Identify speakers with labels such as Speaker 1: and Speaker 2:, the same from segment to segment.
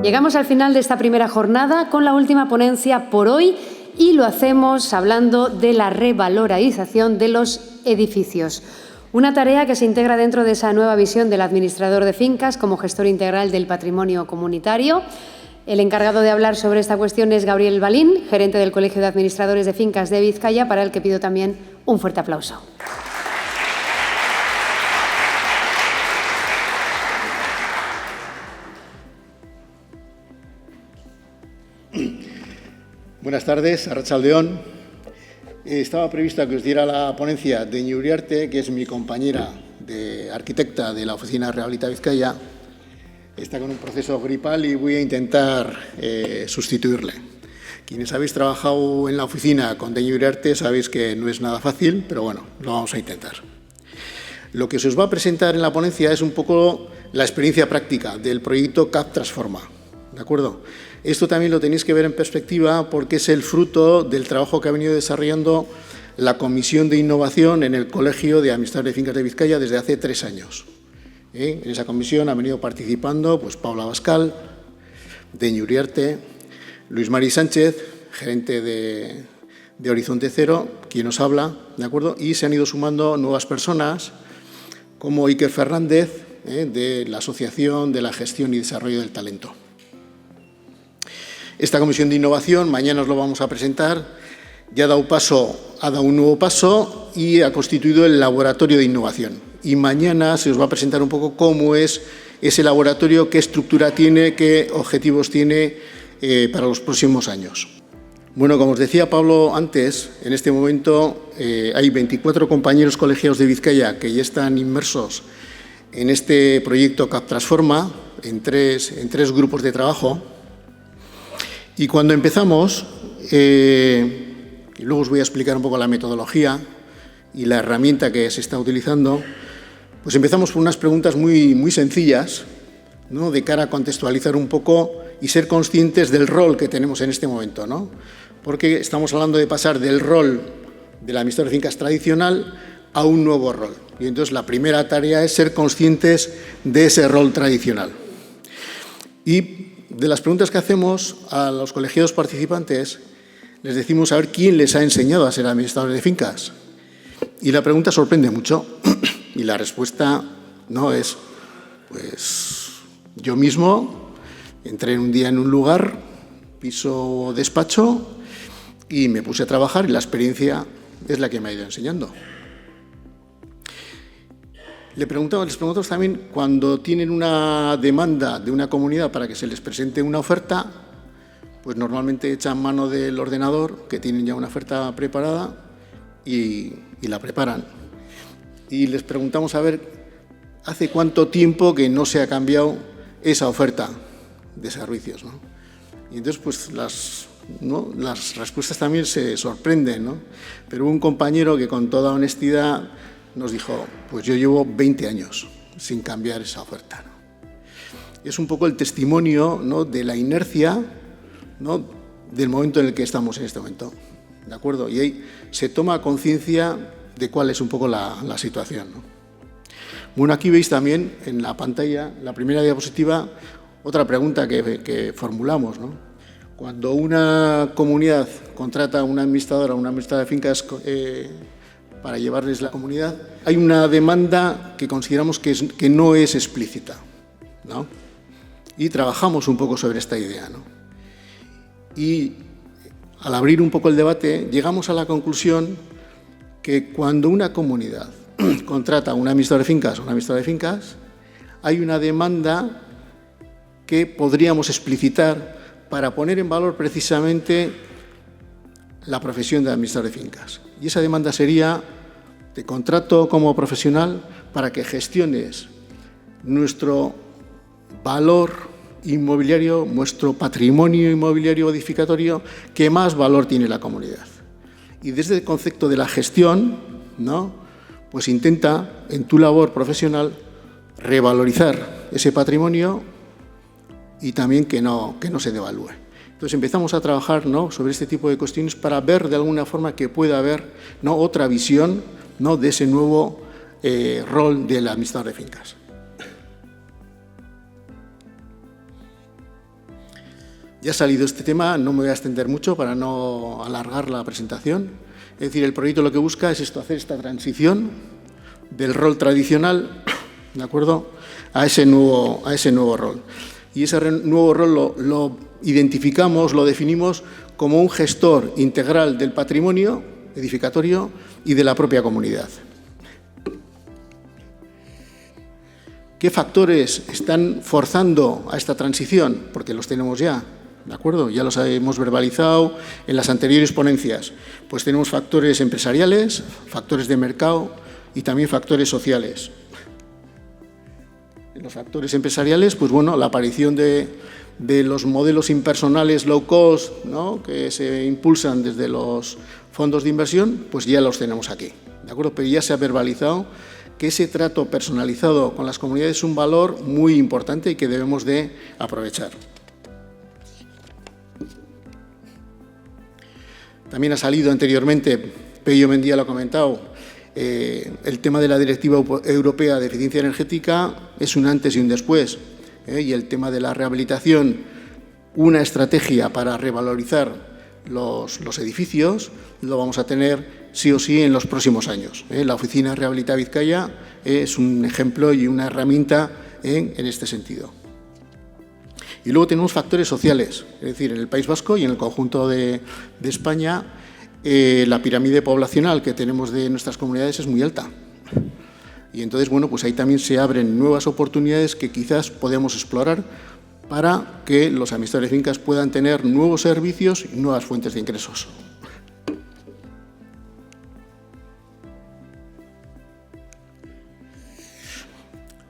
Speaker 1: Llegamos al final de esta primera jornada con la última ponencia por hoy y lo hacemos hablando de la revalorización de los edificios. Una tarea que se integra dentro de esa nueva visión del administrador de fincas como gestor integral del patrimonio comunitario. El encargado de hablar sobre esta cuestión es Gabriel Balín, gerente del Colegio de Administradores de Fincas de Vizcaya, para el que pido también un fuerte aplauso.
Speaker 2: Buenas tardes, arratsaldeón. Estaba prevista que os diera la ponencia de Iñigo Uriarte, que es mi compañera de arquitecta de la oficina Rehabilita Vizcaya. Está con un proceso gripal y voy a intentar sustituirle. Quienes habéis trabajado en la oficina con Iñigo Uriarte sabéis que no es nada fácil, pero bueno, lo vamos a intentar. Lo que se os va a presentar en la ponencia es un poco la experiencia práctica del proyecto CAP Transforma, ¿de acuerdo? Esto también lo tenéis que ver en perspectiva porque es el fruto del trabajo que ha venido desarrollando la Comisión de Innovación en el Colegio de Administradores de Fincas de Vizcaya desde hace 3 años. En esa comisión han venido participando pues, Paula Bascal, Iñigo Uriarte, Luis Mari Sánchez, gerente de Horizonte Cero, quien nos habla, ¿de acuerdo? Y se han ido sumando nuevas personas como Iker Fernández, de la Asociación de la Gestión y Desarrollo del Talento. Esta comisión de innovación, mañana os lo vamos a presentar, ya ha dado un nuevo paso y ha constituido el laboratorio de innovación. Y mañana se os va a presentar un poco cómo es ese laboratorio, qué estructura tiene, qué objetivos tiene para los próximos años. Bueno, como os decía Pablo antes, en este momento hay 24 compañeros colegiados de Vizcaya que ya están inmersos en este proyecto CAP Transforma, en tres grupos de trabajo. Y cuando empezamos, y luego os voy a explicar un poco la metodología y la herramienta que se está utilizando, pues empezamos por unas preguntas muy sencillas, ¿no?, de cara a contextualizar un poco y ser conscientes del rol que tenemos en este momento, ¿no? Porque estamos hablando de pasar del rol del administrador de fincas tradicional a un nuevo rol. Y entonces la primera tarea es ser conscientes de ese rol tradicional. Y de las preguntas que hacemos a los colegiados participantes, les decimos a ver quién les ha enseñado a ser administradores de fincas. Y la pregunta sorprende mucho. Y la respuesta no es, pues, yo mismo entré un día en un lugar, piso despacho, y me puse a trabajar y la experiencia es la que me ha ido enseñando. Les preguntamos también, cuando tienen una demanda de una comunidad para que se les presente una oferta, pues normalmente echan mano del ordenador, que tienen ya una oferta preparada, y la preparan. Y les preguntamos a ver, ¿hace cuánto tiempo que no se ha cambiado esa oferta de servicios, ¿no? Y entonces, pues las respuestas también se sorprenden, ¿no? Pero hubo un compañero que con toda honestidad nos dijo, pues yo llevo 20 años sin cambiar esa oferta, ¿no? Es un poco el testimonio, ¿no?, de la inercia, ¿no?, del momento en el que estamos en este momento, ¿de acuerdo? Y ahí se toma conciencia de cuál es un poco la situación, ¿no? Bueno, aquí veis también en la pantalla, la primera diapositiva, otra pregunta que formulamos, ¿no? Cuando una comunidad contrata a una administradora o una administradora de fincas para llevarles la comunidad, hay una demanda que consideramos que no es explícita, ¿no? Y trabajamos un poco sobre esta idea, ¿no? Y al abrir un poco el debate, llegamos a la conclusión que cuando una comunidad contrata a un administrador de fincas o una administradora de fincas, hay una demanda que podríamos explicitar para poner en valor precisamente la profesión de administrador de fincas. Y esa demanda sería: te contrato como profesional para que gestiones nuestro valor inmobiliario, nuestro patrimonio inmobiliario edificatorio, que más valor tiene la comunidad. Y desde el concepto de la gestión, ¿no?, pues intenta, en tu labor profesional, revalorizar ese patrimonio y también que no se devalúe. Entonces empezamos a trabajar, ¿no?, sobre este tipo de cuestiones para ver de alguna forma que pueda haber, ¿no?, otra visión, ¿no?, de ese nuevo rol del administrador de fincas. Ya ha salido este tema, no me voy a extender mucho para no alargar la presentación. Es decir, el proyecto lo que busca es esto, hacer esta transición del rol tradicional, ¿de acuerdo?, a ese nuevo rol. Y ese nuevo rol lo identificamos, lo definimos como un gestor integral del patrimonio edificatorio y de la propia comunidad. ¿Qué factores están forzando a esta transición? Porque los tenemos ya, ¿de acuerdo? Ya los hemos verbalizado en las anteriores ponencias. Pues tenemos factores empresariales, factores de mercado y también factores sociales. En los factores empresariales, pues bueno, la aparición de los modelos impersonales low cost, ¿no?, que se impulsan desde los fondos de inversión, pues ya los tenemos aquí, ¿de acuerdo? Pero ya se ha verbalizado que ese trato personalizado con las comunidades es un valor muy importante y que debemos de aprovechar. También ha salido anteriormente, Pello Mendía lo ha comentado, el tema de la Directiva Europea de Eficiencia Energética es un antes y un después, y el tema de la rehabilitación, una estrategia para revalorizar los edificios, lo vamos a tener sí o sí en los próximos años. La Oficina Rehabilita Vizcaya es un ejemplo y una herramienta en este sentido. Y luego tenemos factores sociales, es decir, en el País Vasco y en el conjunto de España, la pirámide poblacional que tenemos de nuestras comunidades es muy alta. Y entonces, bueno, pues ahí también se abren nuevas oportunidades que quizás podemos explorar para que los administradores de fincas puedan tener nuevos servicios y nuevas fuentes de ingresos.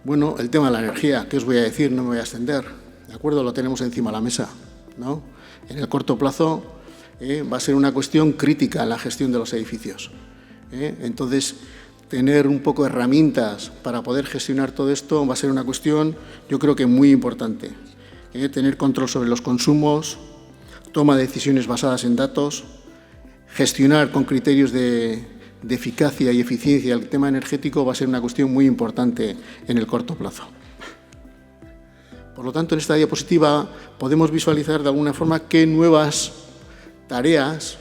Speaker 2: Bueno, el tema de la energía, ¿qué os voy a decir? No me voy a extender, ¿de acuerdo? Lo tenemos encima de la mesa, ¿no? En el corto plazo va a ser una cuestión crítica en la gestión de los edificios. Entonces, tener un poco de herramientas para poder gestionar todo esto va a ser una cuestión, yo creo que muy importante. Tener control sobre los consumos, toma de decisiones basadas en datos, gestionar con criterios de eficacia y eficiencia el tema energético va a ser una cuestión muy importante en el corto plazo. Por lo tanto, en esta diapositiva podemos visualizar de alguna forma qué nuevas tareas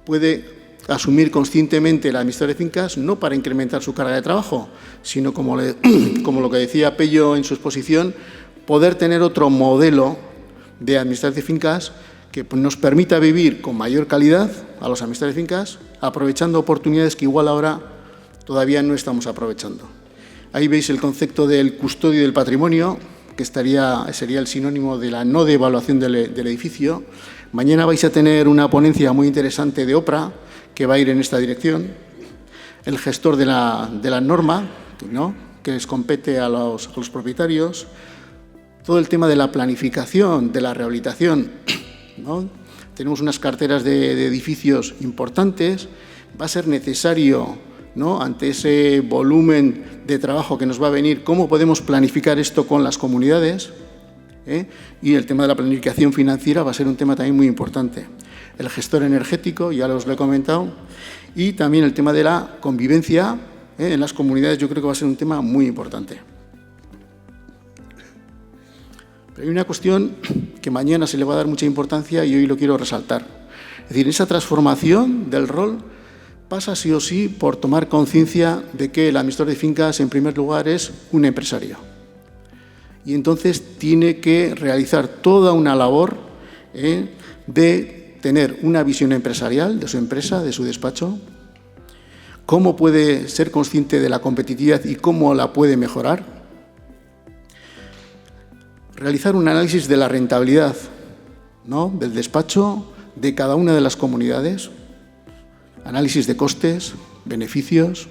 Speaker 2: puede asumir conscientemente el administrador de fincas, no para incrementar su carga de trabajo, sino como lo que decía Pello en su exposición, poder tener otro modelo de administrador de fincas que nos permita vivir con mayor calidad a los administradores de fincas, aprovechando oportunidades que igual ahora todavía no estamos aprovechando. Ahí veis el concepto del custodio del patrimonio, que sería el sinónimo de la no devaluación del edificio. Mañana vais a tener una ponencia muy interesante de OPRA, que va a ir en esta dirección. El gestor de la norma, ¿no?, que les compete a los propietarios. Todo el tema de la planificación, de la rehabilitación, ¿no? Tenemos unas carteras de edificios importantes. Va a ser necesario, ¿no?, ante ese volumen de trabajo que nos va a venir, cómo podemos planificar esto con las comunidades. Y el tema de la planificación financiera va a ser un tema también muy importante. El gestor energético, ya os lo he comentado, y también el tema de la convivencia en las comunidades, yo creo que va a ser un tema muy importante. Pero hay una cuestión que mañana se le va a dar mucha importancia y hoy lo quiero resaltar. Es decir, esa transformación del rol pasa sí o sí por tomar conciencia de que el administrador de fincas, en primer lugar, es un empresario. Y entonces tiene que realizar toda una labor de tener una visión empresarial de su empresa, de su despacho, cómo puede ser consciente de la competitividad y cómo la puede mejorar, realizar un análisis de la rentabilidad, ¿no?, del despacho, de cada una de las comunidades, análisis de costes, beneficios,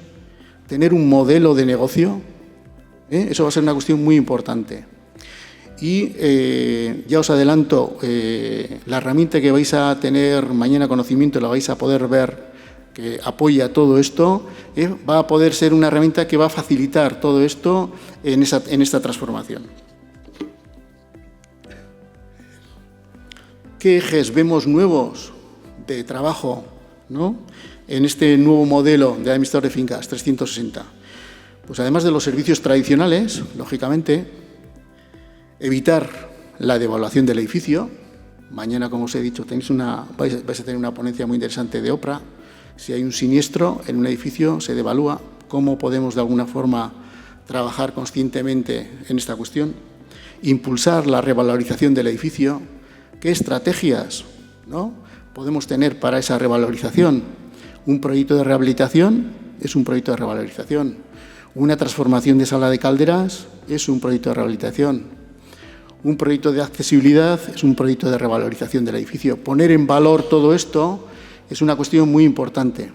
Speaker 2: tener un modelo de negocio. Eso va a ser una cuestión muy importante. Y ya os adelanto, la herramienta que vais a tener mañana conocimiento, la vais a poder ver, que apoya todo esto, va a poder ser una herramienta que va a facilitar todo esto en esta transformación. ¿Qué ejes vemos nuevos de trabajo, ¿no?, en este nuevo modelo de administrador de fincas 360? Pues además de los servicios tradicionales, lógicamente, evitar la devaluación del edificio, Mañana, como os he dicho, vais a tener una ponencia muy interesante de OPRA. Si hay un siniestro en un edificio, se devalúa. ¿Cómo podemos, de alguna forma, trabajar conscientemente en esta cuestión? Impulsar la revalorización del edificio. ¿Qué estrategias, ¿no?, podemos tener para esa revalorización? Un proyecto de rehabilitación es un proyecto de revalorización. Una transformación de sala de calderas es un proyecto de rehabilitación. Un proyecto de accesibilidad es un proyecto de revalorización del edificio. Poner en valor todo esto es una cuestión muy importante.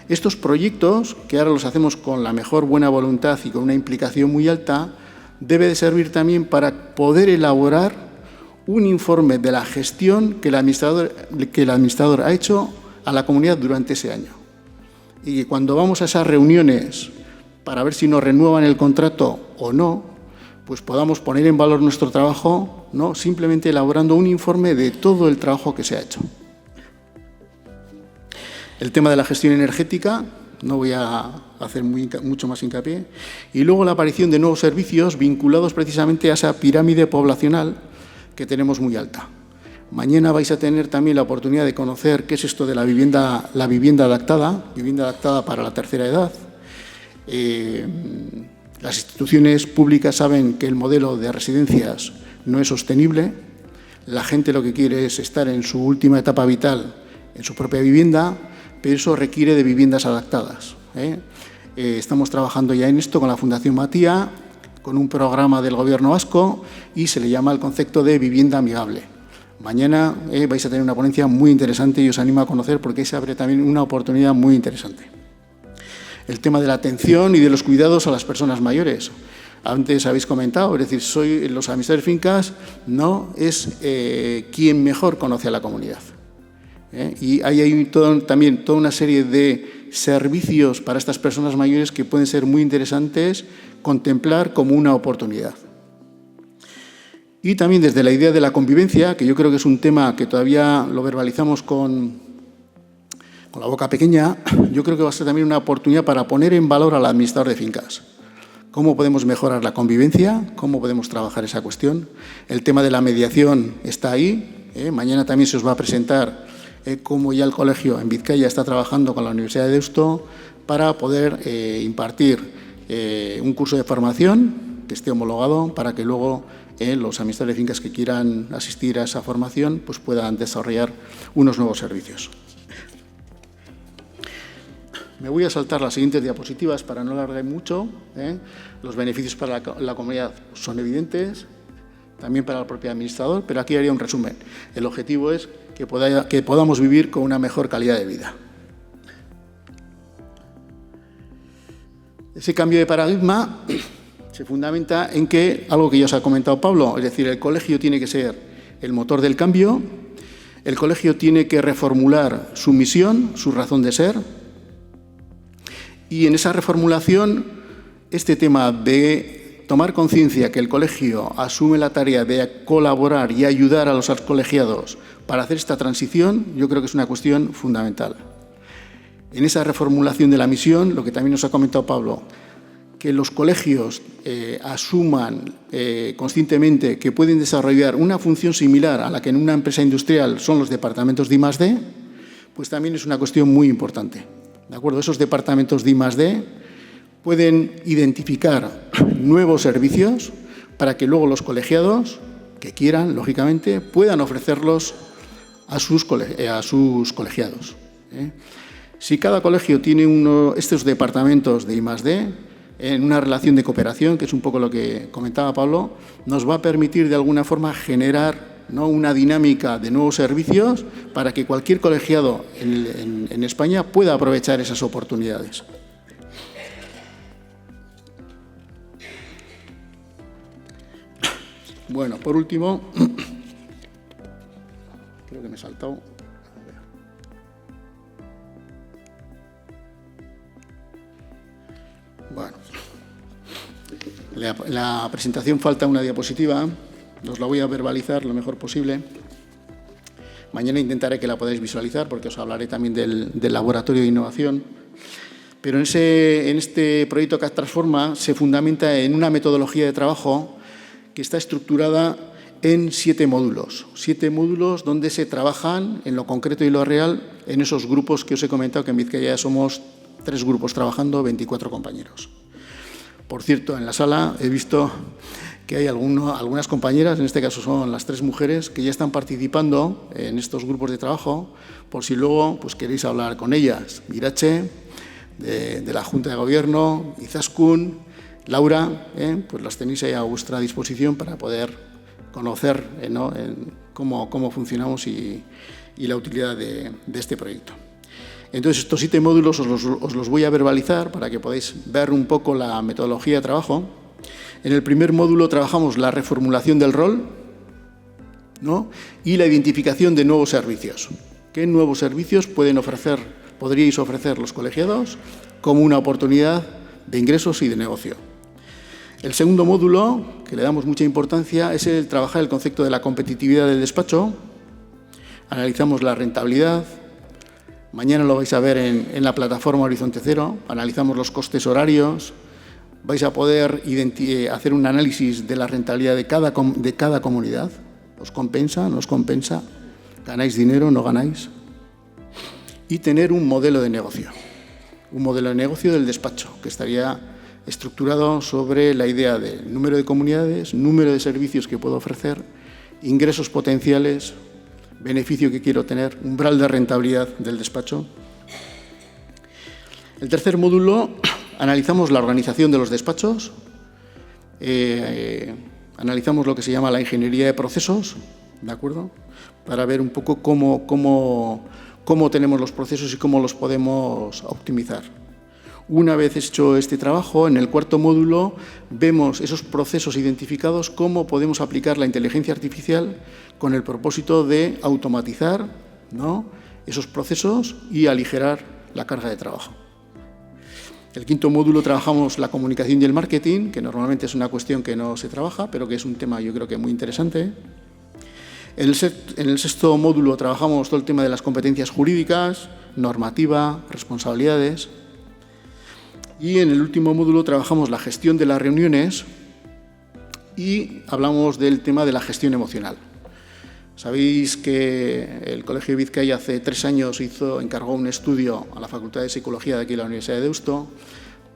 Speaker 2: Estos proyectos, que ahora los hacemos con la mejor buena voluntad y con una implicación muy alta, debe de servir también para poder elaborar un informe de la gestión que el administrador ha hecho a la comunidad durante ese año. Y que cuando vamos a esas reuniones para ver si nos renuevan el contrato o no, pues podamos poner en valor nuestro trabajo, no simplemente elaborando un informe de todo el trabajo que se ha hecho. El tema de la gestión energética, no voy a hacer mucho más hincapié, y luego la aparición de nuevos servicios vinculados precisamente a esa pirámide poblacional que tenemos muy alta. Mañana vais a tener también la oportunidad de conocer qué es esto de la vivienda adaptada para la tercera edad. Las instituciones públicas saben que el modelo de residencias no es sostenible. La gente lo que quiere es estar en su última etapa vital en su propia vivienda, pero eso requiere de viviendas adaptadas. Estamos trabajando ya en esto con la Fundación Matía, con un programa del Gobierno vasco, y se le llama el concepto de vivienda amigable. Mañana vais a tener una ponencia muy interesante y os animo a conocer, porque se abre también una oportunidad muy interesante. El tema de la atención y de los cuidados a las personas mayores. Antes habéis comentado, es decir, los administradores de fincas no es quien mejor conoce a la comunidad. Y hay también toda una serie de servicios para estas personas mayores que pueden ser muy interesantes contemplar como una oportunidad. Y también desde la idea de la convivencia, que yo creo que es un tema que todavía lo verbalizamos con la boca pequeña, yo creo que va a ser también una oportunidad para poner en valor al administrador de fincas. ¿Cómo podemos mejorar la convivencia? ¿Cómo podemos trabajar esa cuestión? El tema de la mediación está ahí. Mañana también se os va a presentar cómo ya el colegio en Vizcaya está trabajando con la Universidad de Deusto para poder impartir un curso de formación que esté homologado para que luego los administradores de fincas que quieran asistir a esa formación pues puedan desarrollar unos nuevos servicios. Me voy a saltar las siguientes diapositivas para no alargar mucho. Los beneficios para la comunidad son evidentes, también para el propio administrador, pero aquí haría un resumen. El objetivo es que podamos vivir con una mejor calidad de vida. Ese cambio de paradigma se fundamenta en que, algo que ya os ha comentado Pablo, es decir, el colegio tiene que ser el motor del cambio, el colegio tiene que reformular su misión, su razón de ser. Y en esa reformulación, este tema de tomar conciencia que el colegio asume la tarea de colaborar y ayudar a los colegiados para hacer esta transición, yo creo que es una cuestión fundamental. En esa reformulación de la misión, lo que también nos ha comentado Pablo, que los colegios asuman conscientemente que pueden desarrollar una función similar a la que en una empresa industrial son los departamentos de I+D, pues también es una cuestión muy importante. ¿De acuerdo? Esos departamentos de I+D pueden identificar nuevos servicios para que luego los colegiados que quieran, lógicamente, puedan ofrecerlos a sus colegiados. Si cada colegio tiene estos departamentos de I+D en una relación de cooperación, que es un poco lo que comentaba Pablo, nos va a permitir de alguna forma generar una dinámica de nuevos servicios para que cualquier colegiado en España pueda aprovechar esas oportunidades. Bueno, por último, creo que me he saltado. Bueno, en la presentación falta una diapositiva. Os la voy a verbalizar lo mejor posible. Mañana intentaré que la podáis visualizar porque os hablaré también del laboratorio de innovación. Pero en este proyecto CAD Transforma se fundamenta en una metodología de trabajo que está estructurada en 7 módulos. 7 módulos donde se trabajan en lo concreto y lo real en esos grupos que os he comentado, que en Vizcaya somos 3 grupos trabajando, 24 compañeros. Por cierto, en la sala he visto que hay algunas compañeras, en este caso son las 3 mujeres, que ya están participando en estos grupos de trabajo, por si luego pues, queréis hablar con ellas. Irache, de la Junta de Gobierno, Izaskun, Laura, pues las tenéis ahí a vuestra disposición para poder conocer ¿no? cómo funcionamos y la utilidad de este proyecto. Entonces, estos 7 módulos os los voy a verbalizar para que podáis ver un poco la metodología de trabajo. En el primer módulo trabajamos la reformulación del rol, ¿no? Y la identificación de nuevos servicios. ¿Qué nuevos servicios podríais ofrecer los colegiados como una oportunidad de ingresos y de negocio? El segundo módulo, que le damos mucha importancia, es el trabajar el concepto de la competitividad del despacho. Analizamos la rentabilidad. Mañana lo vais a ver en la plataforma Horizonte Cero. Analizamos los costes horarios. Vais a poder hacer un análisis de la rentabilidad de cada comunidad. ¿Os compensa? ¿No os compensa? ¿Ganáis dinero? ¿No ganáis? Y tener un modelo de negocio. Un modelo de negocio del despacho, que estaría estructurado sobre la idea del número de comunidades, número de servicios que puedo ofrecer, ingresos potenciales, beneficio que quiero tener, umbral de rentabilidad del despacho. El tercer módulo, analizamos la organización de los despachos, analizamos lo que se llama la ingeniería de procesos, ¿de acuerdo? Para ver un poco cómo tenemos los procesos y cómo los podemos optimizar. Una vez hecho este trabajo, en el cuarto módulo vemos esos procesos identificados, cómo podemos aplicar la inteligencia artificial con el propósito de automatizar, ¿no?, esos procesos y aligerar la carga de trabajo. El quinto módulo trabajamos la comunicación y el marketing, que normalmente es una cuestión que no se trabaja, pero que es un tema yo creo que muy interesante. En el sexto módulo trabajamos todo el tema de las competencias jurídicas, normativa, responsabilidades. Y en el último módulo trabajamos la gestión de las reuniones y hablamos del tema de la gestión emocional. Sabéis que el Colegio de Vizcaya hace 3 años encargó un estudio a la Facultad de Psicología de aquí de la Universidad de Deusto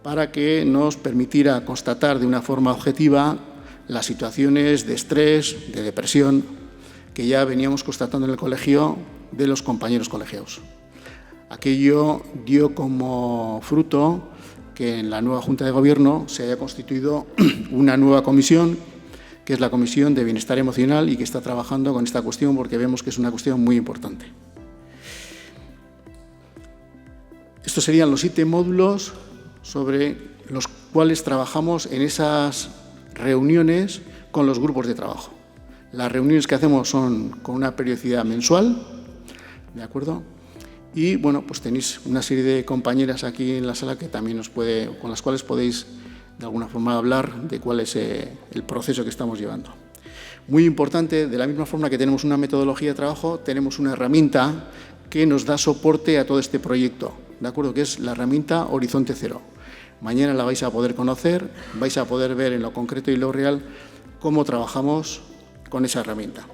Speaker 2: para que nos permitiera constatar de una forma objetiva las situaciones de estrés, de depresión, que ya veníamos constatando en el colegio de los compañeros colegiados. Aquello dio como fruto que en la nueva Junta de Gobierno se haya constituido una nueva comisión, que es la Comisión de Bienestar Emocional y que está trabajando con esta cuestión porque vemos que es una cuestión muy importante. Estos serían los 7 módulos sobre los cuales trabajamos en esas reuniones con los grupos de trabajo. Las reuniones que hacemos son con una periodicidad mensual, ¿de acuerdo? Y, bueno, pues tenéis una serie de compañeras aquí en la sala que también con las cuales podéis, de alguna forma, hablar de cuál es el proceso que estamos llevando. Muy importante, de la misma forma que tenemos una metodología de trabajo, tenemos una herramienta que nos da soporte a todo este proyecto, ¿de acuerdo? Que es la herramienta Horizonte Cero. Mañana la vais a poder conocer, vais a poder ver en lo concreto y lo real cómo trabajamos con esa herramienta.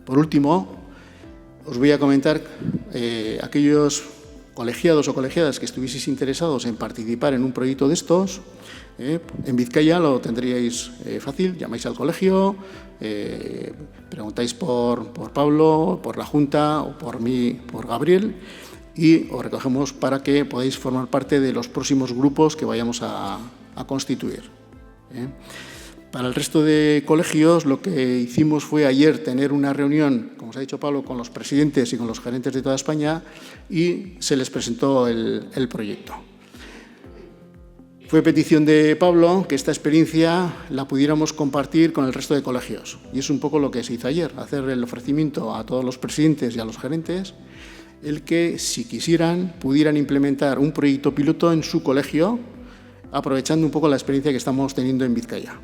Speaker 2: Por último, os voy a comentar aquellos colegiados o colegiadas que estuvieseis interesados en participar en un proyecto de estos. En Vizcaya lo tendríais fácil, llamáis al colegio, preguntáis por Pablo, por la Junta o por mí, por Gabriel, y os recogemos para que podáis formar parte de los próximos grupos que vayamos a constituir. Para el resto de colegios, lo que hicimos fue ayer tener una reunión, como os ha dicho Pablo, con los presidentes y con los gerentes de toda España y se les presentó el proyecto. Fue petición de Pablo que esta experiencia la pudiéramos compartir con el resto de colegios. Y es un poco lo que se hizo ayer, hacer el ofrecimiento a todos los presidentes y a los gerentes, el que, si quisieran, pudieran implementar un proyecto piloto en su colegio, aprovechando un poco la experiencia que estamos teniendo en Vizcaya.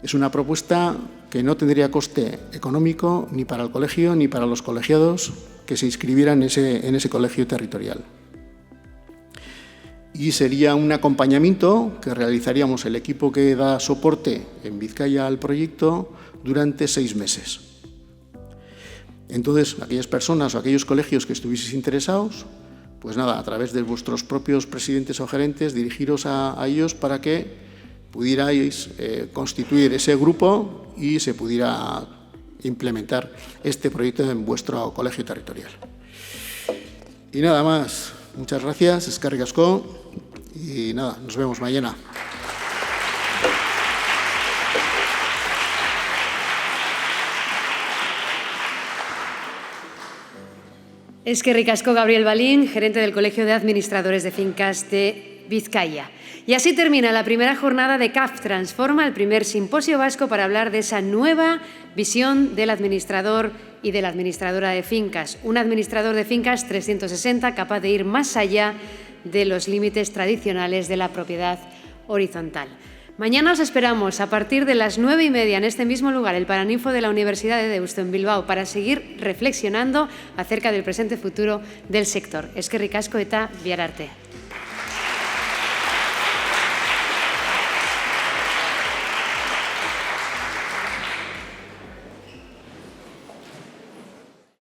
Speaker 2: Es una propuesta que no tendría coste económico ni para el colegio ni para los colegiados que se inscribieran en ese colegio territorial. y sería un acompañamiento que realizaríamos el equipo que da soporte en Vizcaya al proyecto durante 6 meses. Entonces, aquellas personas o aquellos colegios que estuvieseis interesados, pues nada, a través de vuestros propios presidentes o gerentes, dirigiros a ellos para que pudierais constituir ese grupo y se pudiera implementar este proyecto en vuestro colegio territorial. Y nada más. Muchas gracias, eskerrik asko, y nada, nos vemos mañana.
Speaker 1: Eskerrik asko, Gabriel Balín, gerente del Colegio de Administradores de Fincas de Vizcaya. Y así termina la primera jornada de CAF Transforma, el primer simposio vasco para hablar de esa nueva visión del administrador y de la administradora de fincas. Un administrador de fincas 360 capaz de ir más allá de los límites tradicionales de la propiedad horizontal. Mañana os esperamos a partir de las 9:30 en este mismo lugar, el Paraninfo de la Universidad de Deusto en Bilbao, para seguir reflexionando acerca del presente futuro del sector. Eskerrik asko eta bihar arte.